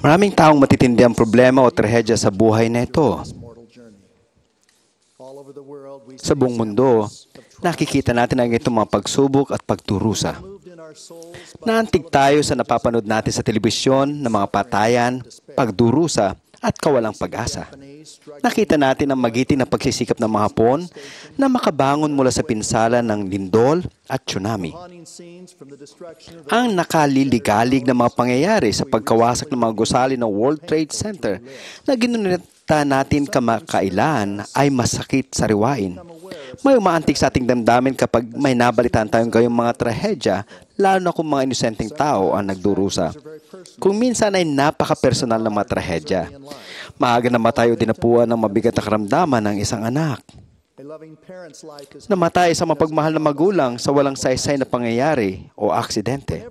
Maraming taong matitindi ang problema o trahedya sa buhay na ito. Sa buong mundo, nakikita natin ang itong mga pagsubok at pagdurusa. Naantig tayo sa napapanood natin sa telebisyon ng mga patayan, pagdurusa at kawalang pag-asa. Nakita natin ang magiting na pagsisikap ng mga Hapon na makabangon mula sa pinsala ng lindol at tsunami. Ang nakaliligalig na mga pangyayari sa pagkawasak ng mga gusali ng World Trade Center na ginunita natin kamakailan ay masakit sariwain. May umaantig sa ating damdamin kapag may nabalitaan tayong gayong mga trahedya, lalo na kung mga inosenteng tao ang nagdurusa. Kung minsan ay napaka-personal na mga trahedya. Maaga namatay o dinapuan ng mabigat na karamdaman ng isang anak. Namatay sa mapagmahal na magulang sa walang saysay na pangyayari o aksidente.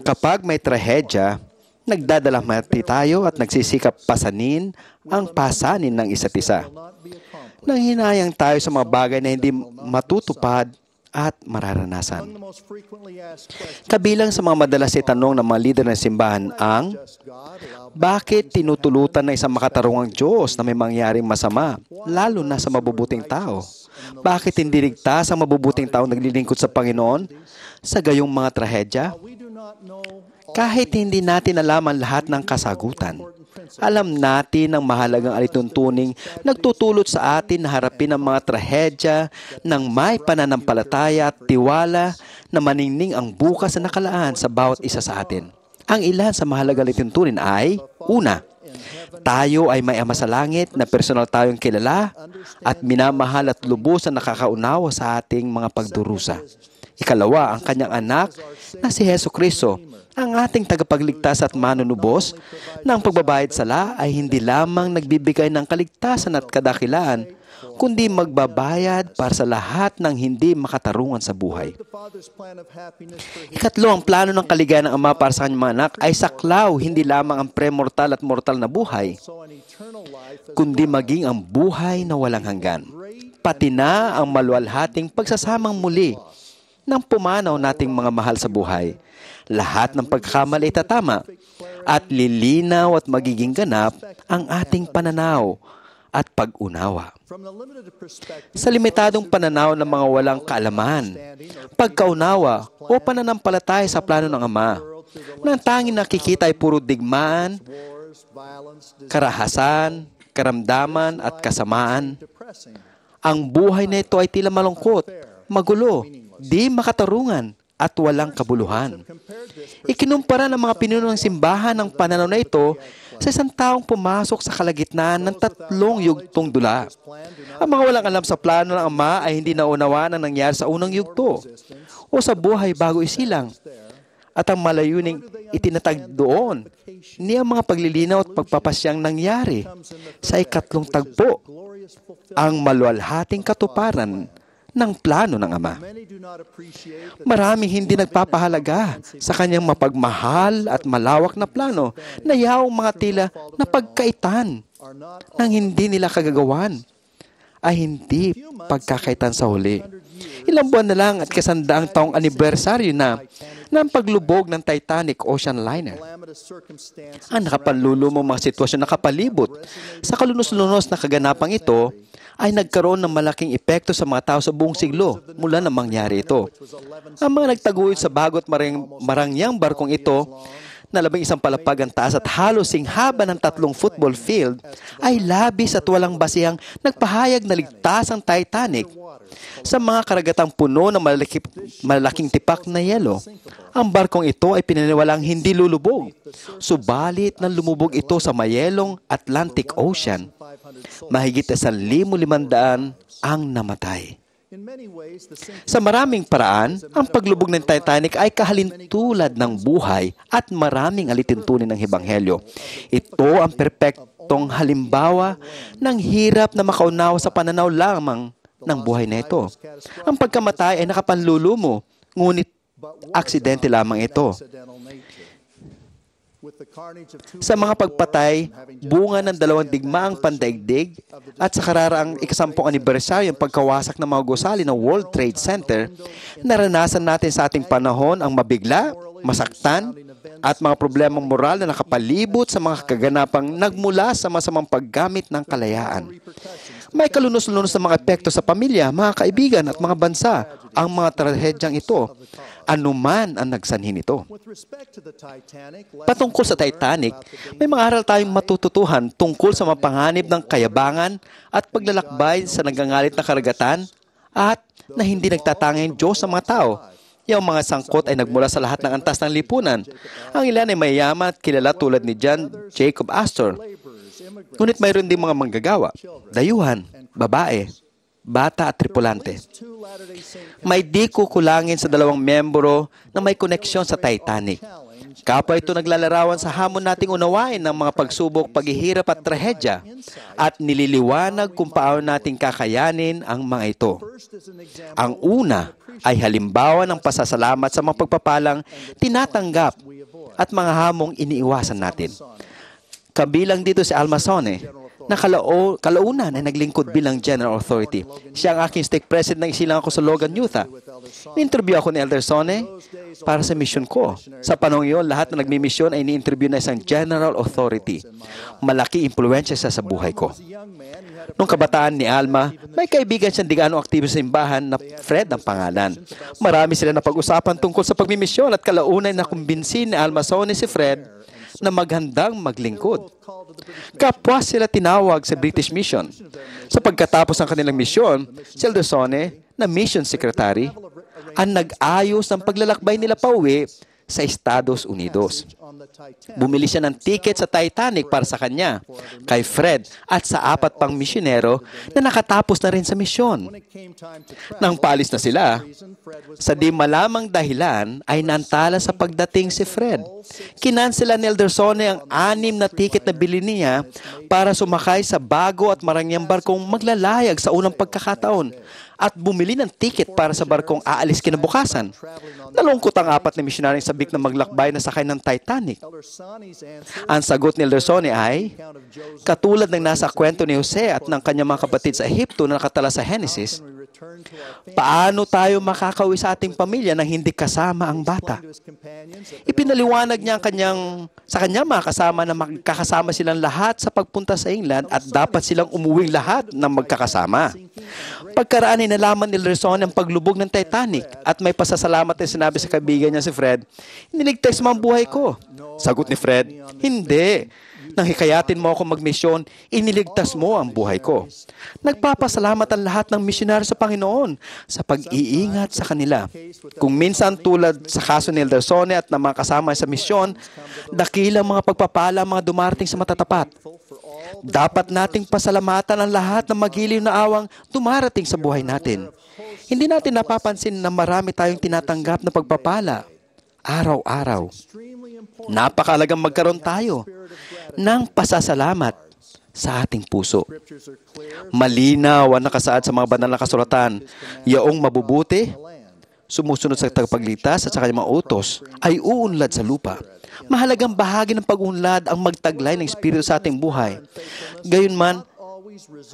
Kapag may trahedya, nagdadalamhati tayo at nagsisikap pasanin ang pasanin ng isa't isa. Nanghinayang tayo sa mga bagay na hindi matutupad at mararanasan. Kabilang sa mga madalas itanong ng mga lider ng simbahan ang, bakit tinutulutan ng isang makatarungang Diyos na may mangyaring masama, lalo na sa mabubuting tao? Bakit hindi ligtas ang mabubuting tao naglilingkod sa Panginoon sa gayong mga trahedya? Kahit hindi natin alam ang lahat ng kasagutan, alam natin ang mahalagang alituntuning nagtutulot sa atin na harapin ang mga trahedya ng may pananampalataya at tiwala na maningning ang bukas na nakalaan sa bawat isa sa atin. Ang ilan sa mahalagang alituntunin ay, una, tayo ay may Ama sa langit na personal tayong kilala at minamahal at lubos na nakakaunawa sa ating mga pagdurusa. Ikalawa, ang kanyang anak na si Jesucristo, ang ating tagapagligtas at manunubos, na ang pagbabayad sala ay hindi lamang nagbibigay ng kaligtasan at kadakilaan, kundi magbabayad para sa lahat ng hindi makatarungan sa buhay. Ikatlo, ang plano ng kaligayahan ng Ama para sa kanyang mga anak ay saklaw hindi lamang ang premortal at mortal na buhay, kundi maging ang buhay na walang hanggan, pati na ang maluwalhating pagsasamang muli ng pumanaw nating mga mahal sa buhay. Lahat ng pagkakamali ay tatama at lilinaw at magiging ganap ang ating pananaw at pag-unawa. Sa limitadong pananaw ng mga walang kaalaman, pagkaunawa o pananampalataya sa plano ng Ama, na ang tanging nakikita ay puro digmaan, karahasan, karamdaman at kasamaan. Ang buhay na ito ay tila malungkot, magulo, di makatarungan, at walang kabuluhan. Ikinumpara ng mga pinuno ng simbahan ng pananaw na ito sa isang taong pumasok sa kalagitnaan ng 3 yugtong dula. Ang mga walang alam sa plano ng Ama ay hindi naunawaan ang nangyari sa unang yugto o sa buhay bago isilang. At ang malayuning itinatag doon ni ang mga paglilinaw at pagpapasyang nangyari sa ikatlong tagpo, ang maluwalhating katuparan ng plano ng Ama. Maraming hindi nagpapahalaga sa kanyang mapagmahal at malawak na plano na yaong mga tila na pagkaitan ng hindi nila kagagawan ay hindi pagkakaitan sa huli. Ilang buwan na lang at kasandaang taong anibersaryo na ng paglubog ng Titanic Ocean Liner. Ang nakapanlulumong mga sitwasyon na kapalibot sa kalunos-lunos na kaganapang ito ay nagkaroon ng malaking epekto sa mga tao sa buong siglo mula nang mangyari ito. Ang mga nagtaguyod sa bagot marangyang barkong ito na 11 palapag ang taas at halos singhaba ng 3 football field ay labis at walang basihang nagpahayag na ligtas ang Titanic sa mga karagatang puno ng malalaking tipak na yelo. Ang barkong ito ay pinaniwalang hindi lulubog, subalit nang lumubog ito sa mayelong Atlantic Ocean, mahigit 1,500 ang namatay. Sa maraming paraan, ang paglubog ng Titanic ay kahalintulad ng buhay at maraming alituntunin ng Hebanghelyo. Ito ang perpektong halimbawa ng hirap na makaunawa sa pananaw lamang ng buhay na ito. Ang pagkamatay ay nakapanlulumo, ngunit aksidente lamang ito. Sa mga pagpatay, bunga ng 2 digmaang pandaigdig at sa kararaang ika-10 anibersaryo ng pagkawasak ng mga gusali ng World Trade Center, naranasan natin sa ating panahon ang mabigla, masaktan, at mga problemang moral na nakapalibot sa mga kaganapang nagmula sa masamang paggamit ng kalayaan. May kalunos-lunos na mga epekto sa pamilya, mga kaibigan at mga bansa ang mga trahedyang ito, anuman ang nagsanhi nito. Patungkol sa Titanic, may mga aral tayong matututuhan tungkol sa mapanganib ng kayabangan at paglalakbay sa nagangalit na karagatan at na hindi nagtatanging Diyos sa mga tao. Yung mga sangkot ay nagmula sa lahat ng antas ng lipunan. Ang ilan ay mayayaman at kilala tulad ni John Jacob Astor. Ngunit mayroon din mga manggagawa, dayuhan, babae, bata at tripulante. May di kukulangin sa 2 membro na may koneksyon sa Titanic. Kapwa ito naglalarawan sa hamon nating unawain ng mga pagsubok, paghihirap at trahedya at nililiwanag kung paano natin kakayanin ang mga ito. Ang una ay halimbawa ng pasasalamat sa mga pagpapalang tinatanggap at mga hamong iniiwasan natin. Kabilang dito si Alma Sonne, na kalaunan ay naglingkod bilang General Authority. Siya ang aking stake president ng isilang ako sa Logan, Utah. Ni-interview ako ni Elder Sonne para sa mission ko. Sa panahon yun, lahat na nagmi-mission ay ni-interview na isang General Authority. Malaki impluensya siya sa buhay ko. Nung kabataan ni Alma, may kaibigan siyang di gaano aktibo sa simbahan na Fred ang pangalan. Marami sila na pag-usapan tungkol sa pagmimisyon at kalaunay na kumbinsin ni Alma Sonne si Fred na maghandang maglingkod. Kapwa sila tinawag sa British Mission. Sa pagkatapos ng kanilang misyon, si Elder Sonne, na mission secretary, ang nag-ayos ng paglalakbay nila pauwi sa Estados Unidos. Bumili siya ng ticket sa Titanic para sa kanya, kay Fred at sa 4 pang misyonero na nakatapos na rin sa misyon. Nang paalis na sila, sa di malamang dahilan ay nantala sa pagdating si Fred. Kinansela ni Elder Sonne ang 6 na ticket na bili niya para sumakay sa bago at marangyang barkong maglalayag sa unang pagkakataon at bumili ng ticket para sa barkong aalis kinabukasan. Nalungkot ang 4 na misyonaryong sabik na maglakbay na sakay ng Titanic. Ang sagot ni Elder Sonne ay, katulad ng nasa kwento ni Jose at ng kanyang mga kapatid sa Ehipto na nakatala sa Genesis, paano tayo makakauwi sa ating pamilya nang hindi kasama ang bata? Ipinaliwanag niya sa kanyang mga kasama na magkakasama silang lahat sa pagpunta sa England at dapat silang umuwing lahat ng magkakasama. Pagkaraan ay nalaman ni Elder Sonne ang paglubog ng Titanic at may pasasalamat na sinabi sa kaibigan niya si Fred, "Iniligtas mo ang buhay ko." Sagot ni Fred, "Hindi. Nang hikayatin mo ako magmisyon, iniligtas mo ang buhay ko." Nagpapasalamat ang lahat ng misyonaryo sa Panginoon sa pag-iingat sa kanila. Kung minsan tulad sa kaso ni Elder Sonne at ng mga kasama sa misyon, dakilang mga pagpapala ang mga dumarating sa matatapat. Dapat nating pasalamatan ang lahat ng magiliw na awang dumarating sa buhay natin. Hindi natin napapansin na marami tayong tinatanggap na pagpapala araw-araw. Napakahalagang magkaroon tayo ng pasasalamat sa ating puso. Malinaw ang nakasaad sa mga banal na kasulatan, yaong mabubuti, sumusunod sa tagapagligtas at sa kanyang mga utos, ay uunlad sa lupa. Mahalagang bahagi ng pag-unlad ang magtaglay ng Espiritu sa ating buhay. Gayunman,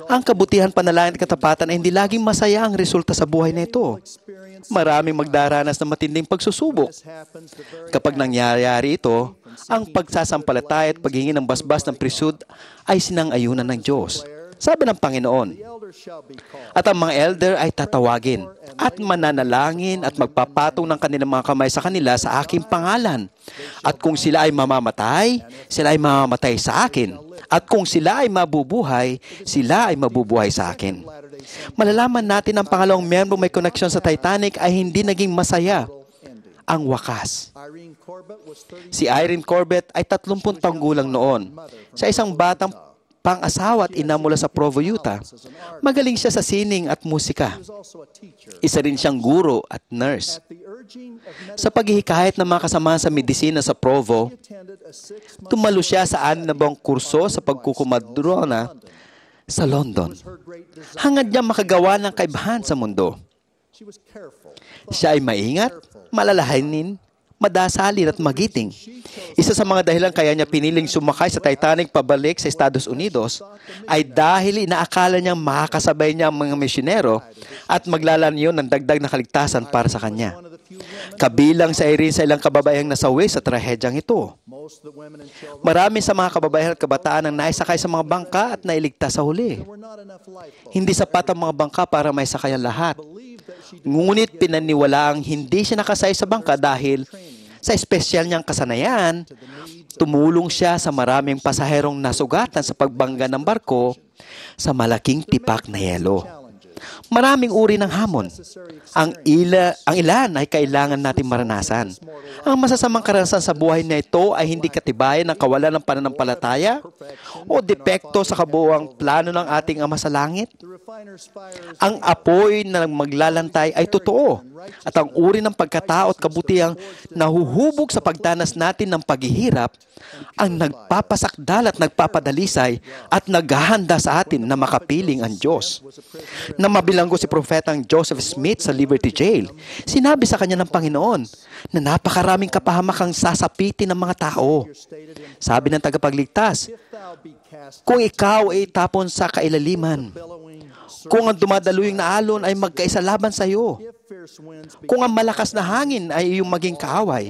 ang kabutihan, panalangin at katapatan ay hindi laging masaya ang resulta sa buhay na ito. Maraming magdaranas ng matinding pagsusubok. Kapag nangyayari ito, ang pagsasampalataya at paghingi ng basbas ng prisud ay sinang-ayunan ng Diyos. Sabi ng Panginoon, at ang mga elder ay tatawagin at mananalangin at magpapatong ng kanilang mga kamay sa kanila sa aking pangalan. At kung sila ay mamamatay, sila ay mamamatay sa akin. At kung sila ay mabubuhay, sila ay mabubuhay sa akin. Malalaman natin ang pangalawang miyembro may koneksyon sa Titanic ay hindi naging masaya ang wakas. Si Irene Corbett ay 30 taong gulang noon. Siya isang batang pang-asawa at ina mula sa Provo, Utah. Magaling siya sa sining at musika. Isa rin siyang guro at nurse. Sa paghihikayat ng mga kasamahan sa medisina sa Provo, tumalo siya sa 6 na buwang kurso sa pagkukumadrona sa London. Hangad niya makagawa ng kaibahan sa mundo. Siya ay maingat, malalahanin, madasalin at magiting. Isa sa mga dahilan kaya niya piniling sumakay sa Titanic pabalik sa Estados Unidos ay dahil inaakala niyang makakasabay niya ang mga misyonero at maglalaan yun ng dagdag na kaligtasan para sa kanya. Kabilang sa rin sa ilang kababayang nasawi sa trahedyang ito. Marami sa mga kababayan at kabataan ang naisakay sa mga bangka at nailigtas sa huli. Hindi sapat ang mga bangka para maisakay ang lahat. Ngunit pinaniwalaang hindi siya nakasay sa bangka dahil sa espesyal niyang kasanayan, tumulong siya sa maraming pasaherong nasugatan sa pagbangga ng barko sa malaking tipak na yelo. Maraming uri ng hamon. Ang ilan ay kailangan natin maranasan. Ang masasamang karanasan sa buhay na ito ay hindi katibayan ng kawalan ng pananampalataya o depekto sa kabuuang plano ng ating Ama sa Langit. Ang apoy na maglalantay ay totoo at ang uri ng pagkatao at kabutihang nahuhubog sa pagdanas natin ng paghihirap ang nagpapasakdal at nagpapadalisay at naghahanda sa atin na makapiling ang Diyos. Na mabilanggo si Propetang Joseph Smith sa Liberty Jail, sinabi sa kanya ng Panginoon na napakaraming kapahamakang sasapitin ng mga tao. Sabi ng tagapagligtas, kung ikaw ay itapon sa kailaliman, kung ang dumadaluyong na alon ay magkaisa laban sa iyo, kung ang malakas na hangin ay iyong maging kaaway,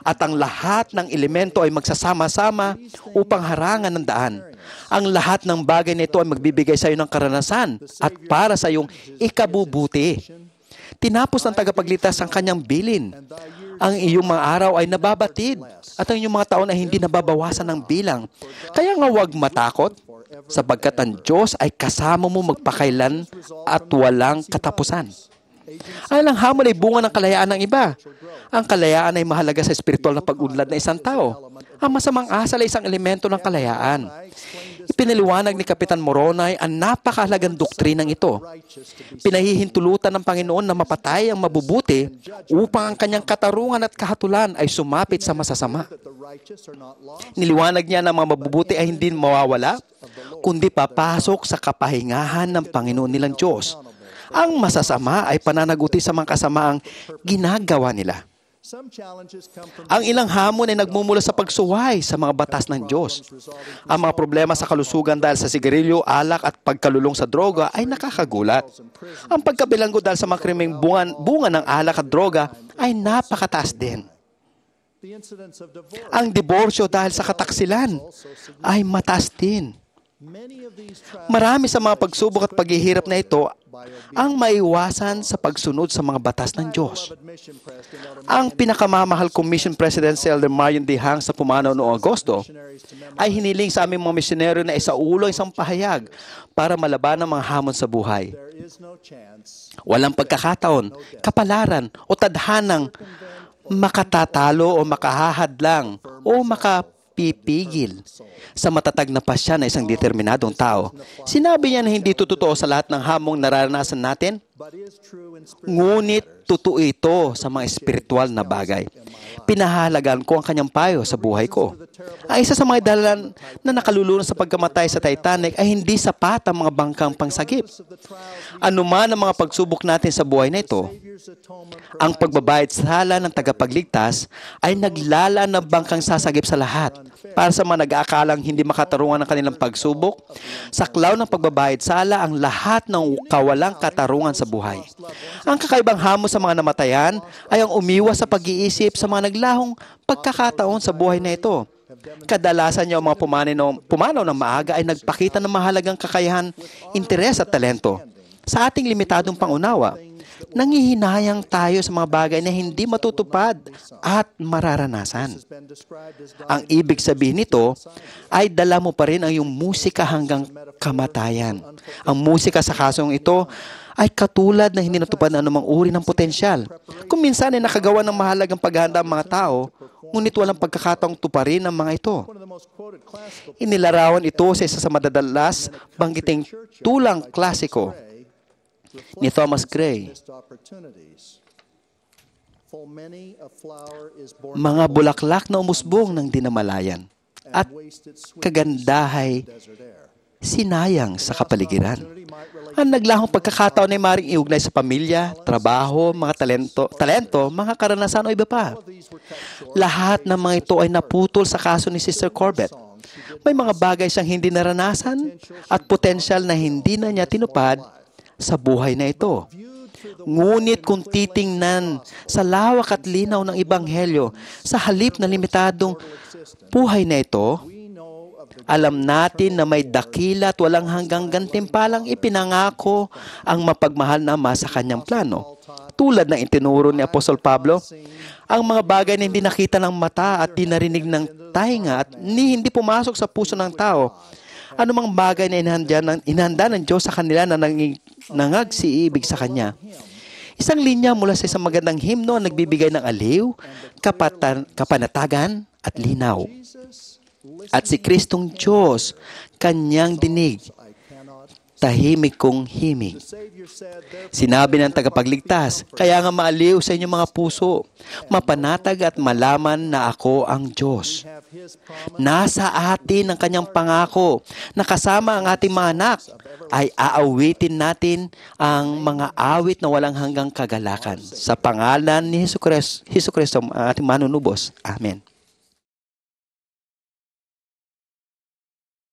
at ang lahat ng elemento ay magsasama-sama upang harangan ng daan, ang lahat ng bagay na ito ay magbibigay sa iyo ng karanasan at para sa iyong ikabubuti. Tinapos ng tagapagligtas ang kanyang bilin. Ang iyong mga araw ay nababatid at ang iyong mga taon ay hindi nababawasan ng bilang. Kaya nga huwag matakot, sapagkat ang Diyos ay kasama mo magpakailan at walang katapusan. Ang hamon ay bunga ng kalayaan ng iba. Ang kalayaan ay mahalaga sa espiritual na pag-unlad ng isang tao. Ang masamang asal ay isang elemento ng kalayaan. Ipinaliwanag ni Kapitan Moronay ang napakahalagang doktrinang ito. Pinahihintulutan ng Panginoon na mapatay ang mabubuti upang ang kanyang katarungan at kahatulan ay sumapit sa masasama. Niliwanag niya na mga mabubuti ay hindi mawawala, kundi papasok sa kapahingahan ng Panginoon nilang Diyos. Ang masasama ay pananaguti sa mga kasamaang ginagawa nila. Ang ilang hamon ay nagmumula sa pagsuway sa mga batas ng Diyos. Ang mga problema sa kalusugan dahil sa sigarilyo, alak at pagkalulong sa droga ay nakakagulat. Ang pagkabilanggo dahil sa mga krimeng bunga ng alak at droga ay napakataas din. Ang diborsyo dahil sa kataksilan ay mataas din. Marami sa mga pagsubok at paghihirap na ito ang maiwasan sa pagsunod sa mga batas ng Diyos. Ang pinakamamahal kong Mission President si Elder Marion D. Hang sa pumanaw noong Agosto ay hiniling sa aming mga misyonero na isaulo isang pahayag para malaban ang mga hamon sa buhay. Walang pagkakataon, kapalaran o tadhanang makatatalo o makahahadlang o makapipigil sa matatag na pasya na isang determinadong tao. Sinabi niya na hindi totoo sa lahat ng hamong nararanasan natin, ngunit totoo ito sa mga espiritual na bagay. Pinahalagan ko ang kanyang payo sa buhay ko. Ang isa sa mga dahilan na nakalulunod sa pagkamatay sa Titanic ay hindi sapat ang mga bangkang pangsagip. Ano man ang mga pagsubok natin sa buhay na ito, ang pagbabayad sala ng tagapagligtas ay naglala ng bangkang sasagip sa lahat. Para sa mga nag-aakalang hindi makatarungan ng kanilang pagsubok, saklaw ng pagbabayad sala ang lahat ng kawalang katarungan sa buhay. Ang kakaibang hamon sa mga namatayan ay ang umiwas sa pag-iisip sa mga naglahong pagkakataon sa buhay na ito. Kadalasan niya ang mga pumanaw ng maaga ay nagpakita ng mahalagang kakayahan, interes at talento. Sa ating limitadong pangunawa, nangihinayang tayo sa mga bagay na hindi matutupad at mararanasan. Ang ibig sabihin nito ay dala mo pa rin ang iyong musika hanggang kamatayan. Ang musika sa kasong ito ay katulad na hindi natupad na anumang uri ng potensyal. Kung minsan ay nakagawa ng mahalagang paghahanda ang mga tao, ngunit walang pagkakataong tuparin ang mga ito. Inilarawan ito sa isa sa madadalas banggiting tulang klasiko ni Thomas Gray. Mga bulaklak na umusbong ng dinamalayan at kagandahay sinayang sa kapaligiran. Ang naglahong pagkakataon ay maring iugnay sa pamilya, trabaho, mga talento, mga karanasan o iba pa. Lahat ng mga ito ay naputol sa kaso ni Sister Corbett. May mga bagay siyang hindi naranasan at potensyal na hindi na niya tinupad sa buhay na ito. Ngunit kung titingnan sa lawak at linaw ng Ebanghelyo sa halip na limitadong buhay na ito, alam natin na may dakila at walang hanggang gantimpalang ipinangako ang mapagmahal na Ama sa kanyang plano. Tulad ng itinuro ni Apostol Pablo, ang mga bagay na hindi nakita ng mata at di narinig ng tainga at hindi pumasok sa puso ng tao, anumang bagay na inihanda ng Diyos sa kanila na nangagsiibig sa Kanya. Isang linya mula sa isang magandang himno ang nagbibigay ng aliw, kapanatagan at linaw. At si Kristong Diyos, Kanyang dinig, tahimik kong himig. Sinabi ng tagapagligtas, kaya nga maaliw sa inyong mga puso, mapanatag at malaman na ako ang Diyos. Nasa atin ang Kanyang pangako na kasama ang ating mga anak ay aawitin natin ang mga awit na walang hanggang kagalakan. Sa pangalan ni Hesus Kristo, ang ating manunubos. Amen.